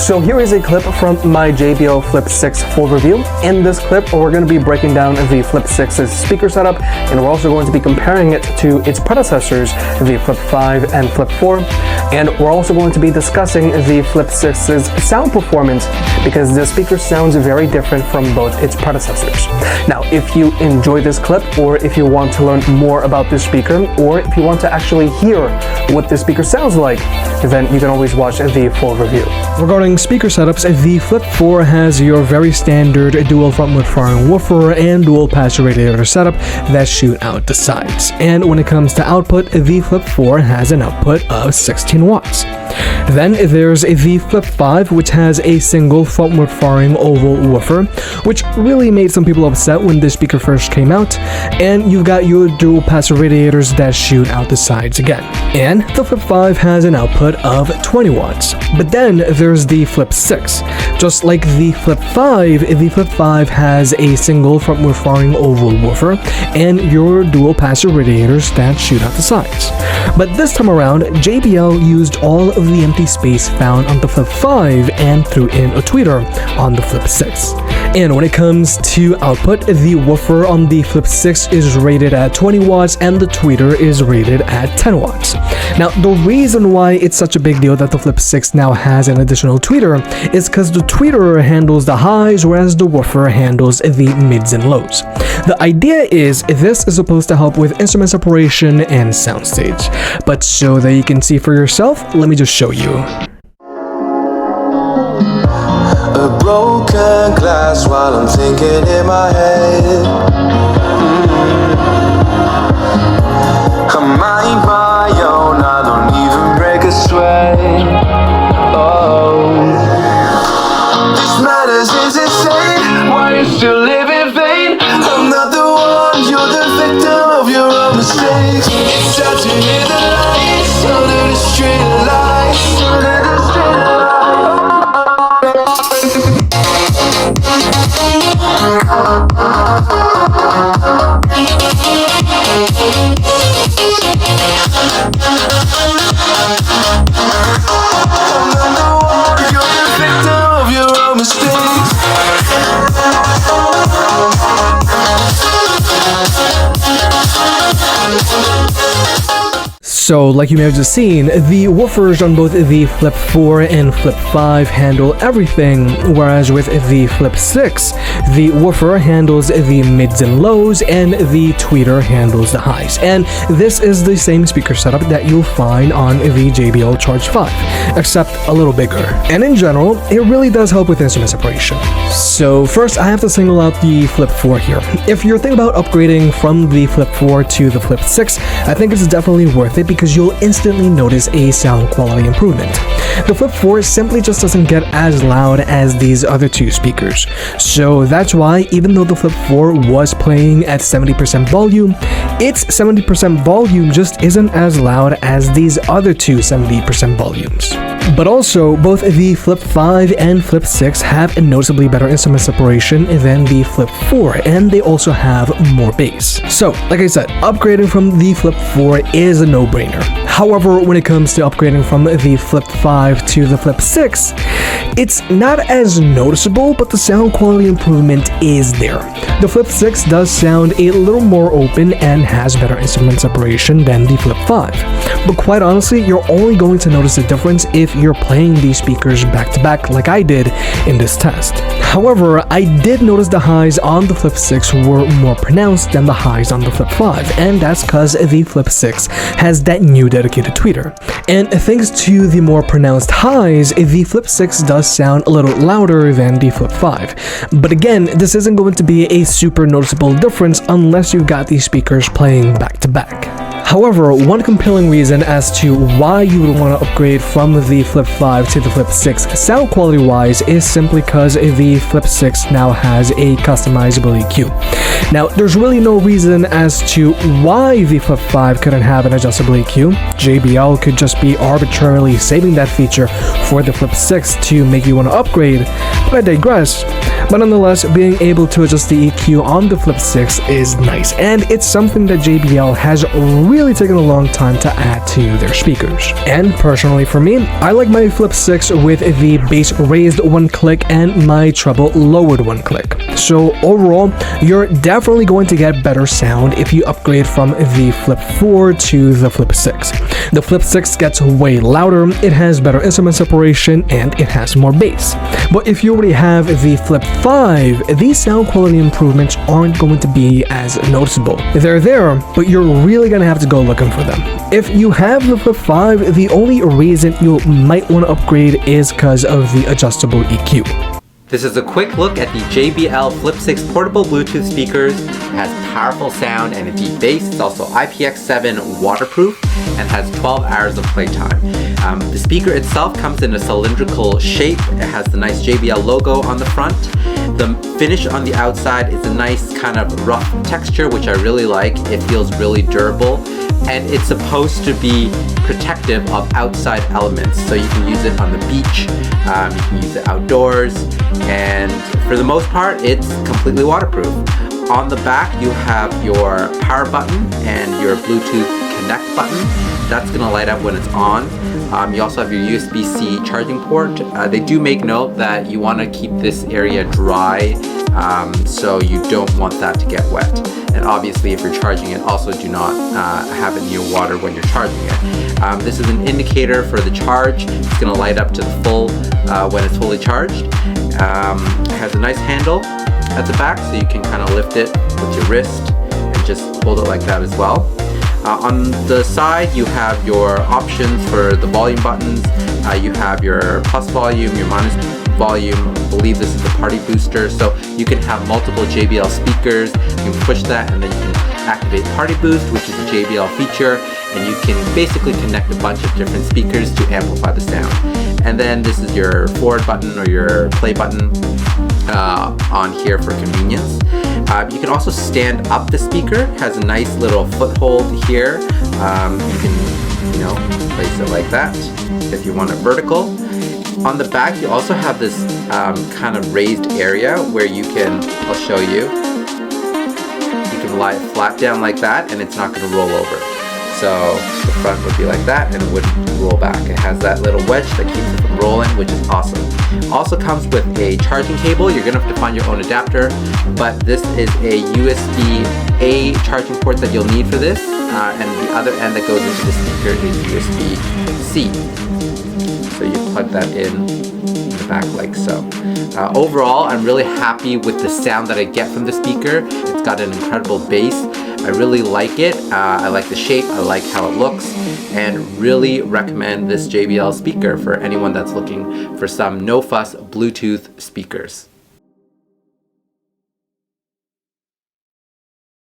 So here is a clip from my JBL Flip 6 full review. In this clip, we're going to be breaking down the Flip 6's speaker setup, and we're also going to be comparing it to its predecessors, the Flip 5 and Flip 4. And we're also going to be discussing the Flip 6's sound performance, because the speaker sounds very different from both its predecessors. Now, if you enjoy this clip, or if you want to learn more about this speaker, or if you want to actually hear what this speaker sounds like, then you can always watch the full review. Regarding speaker setups, the Flip 4 has your very standard dual front-mode firing woofer and dual pass radiator setup that shoot out the sides. And when it comes to output, the Flip 4 has an output of 16 watts. Then there's the Flip 5, which has a single front-mode firing oval woofer, which really made some people upset when this speaker first came out. And you've got your dual pass radiators that shoot out the sides again. And the Flip 5 has an output of 20 watts. But then there's the Flip 6. Just like the Flip 5, the Flip 5 has a single front-mode firing oval woofer and your dual pass radiators that shoot out the sides. But this time around, JBL used all of the empty space found on the Flip 5 and threw in a tweeter on the Flip 6. And when it comes to output, the woofer on the Flip 6 is rated at 20 watts and the tweeter is rated at 10 watts. Now, the reason why it's such a big deal that the Flip 6 now has an additional tweeter is because the tweeter handles the highs, whereas the woofer handles the mids and lows. The idea is this is supposed to help with instrument separation and soundstage. But so that you can see for yourself, let me just show you. A broken glass while I'm thinking in my head. I mind my own, I don't even break a sweat. Oh, this matters is insane. Why you still live in vain? I'm not the one, you're the victim of your own mistakes. It's time to hear the lights under the street lights, under the street lights. So, like you may have just seen, the woofers on both the Flip 4 and Flip 5 handle everything, whereas with the Flip 6, the woofer handles the mids and lows and the tweeter handles the highs. And this is the same speaker setup that you'll find on the JBL Charge 5, except a little bigger. And in general, it really does help with instrument separation. So first, I have to single out the Flip 4 here. If you're thinking about upgrading from the Flip 4 to the Flip 6, I think it's definitely worth it because you'll instantly notice a sound quality improvement. The Flip 4 simply just doesn't get as loud as these other two speakers. So that's why, even though the Flip 4 was playing at 70% volume, its 70% volume just isn't as loud as these other two 70% volumes. But also, both the Flip 5 and Flip 6 have a noticeably better instrument separation than the Flip 4, and they also have more bass. So, like I said, upgrading from the Flip 4 is a no-brainer. However, when it comes to upgrading from the Flip 5 to the Flip 6, it's not as noticeable, but the sound quality improvement is there. The Flip 6 does sound a little more open and has better instrument separation than the Flip 5. But quite honestly, you're only going to notice the difference if you're playing these speakers back to back like I did in this test. However, I did notice the highs on the Flip 6 were more pronounced than the highs on the Flip 5, and that's because the Flip 6 has that new dedicated tweeter. And thanks to the more pronounced highs, the Flip 6 does sound a little louder than the Flip 5. But again, this isn't going to be a super noticeable difference unless you've got these speakers playing back to back. However, one compelling reason as to why you would want to upgrade from the Flip 5 to the Flip 6 sound quality wise is simply because the Flip 6 now has a customizable EQ. Now, there's really no reason as to why the Flip 5 couldn't have an adjustable EQ. JBL could just be arbitrarily saving that feature for the Flip 6 to make you want to upgrade, but I digress. But nonetheless, being able to adjust the EQ on the Flip 6 is nice, and it's something that JBL has really taken a long time to add to their speakers. And personally for me, I like my Flip 6 with the bass raised one click and my treble lowered one click. So overall, you're definitely going to get better sound if you upgrade from the Flip 4 to the Flip 6. The Flip 6 gets way louder, it has better instrument separation, and it has more bass. But if you already have the Flip 5, these sound quality improvements aren't going to be as noticeable. They're there, but you're really gonna have to go looking for them. If you have the Flip 5, the only reason you might want to upgrade is because of the adjustable EQ. This is a quick look at the JBL Flip 6 portable Bluetooth speakers. It has powerful sound and a deep bass. It's also IPX7 waterproof and has 12 hours of playtime. The speaker itself comes in a cylindrical shape. It has the nice JBL logo on the front. The finish on the outside is a nice kind of rough texture, which I really like. It feels really durable, and it's supposed to be protective of outside elements. So you can use it on the beach, you can use it outdoors, and for the most part, it's completely waterproof. On the back, you have your power button and your Bluetooth connect button. That's gonna light up when it's on. You also have your USB-C charging port. They do make note that you wanna keep this area dry, so you don't want that to get wet. And obviously, if you're charging it, also do not have it near water when you're charging it. This is an indicator for the charge. It's gonna light up to the full when it's fully charged. It has a nice handle at the back, so you can kind of lift it with your wrist and just hold it like that as well. On the side, you have your options for the volume buttons. You have your plus volume, your minus volume. I believe this is the party booster, so you can have multiple JBL speakers. You can push that and then you can activate Party Boost, which is a JBL feature, and you can basically connect a bunch of different speakers to amplify the sound. And then this is your forward button or your play button on here for convenience. You can also stand up the speaker. It has a nice little foothold here. You can, place it like that if you want it vertical. On the back, you also have this kind of raised area where you can, I'll show you. You can lie it flat down like that and it's not going to roll over. So the front would be like that and it wouldn't roll back. It has that little wedge that keeps it from rolling, which is awesome. Also comes with a charging cable. You're gonna have to find your own adapter, but this is a USB-A charging port that you'll need for this, and the other end that goes into the speaker is USB-C. So you plug that in the back like so. Overall, I'm really happy with the sound that I get from the speaker. It's got an incredible bass. I really like it. I like the shape, I like how it looks, and really recommend this JBL speaker for anyone that's looking for some no-fuss Bluetooth speakers.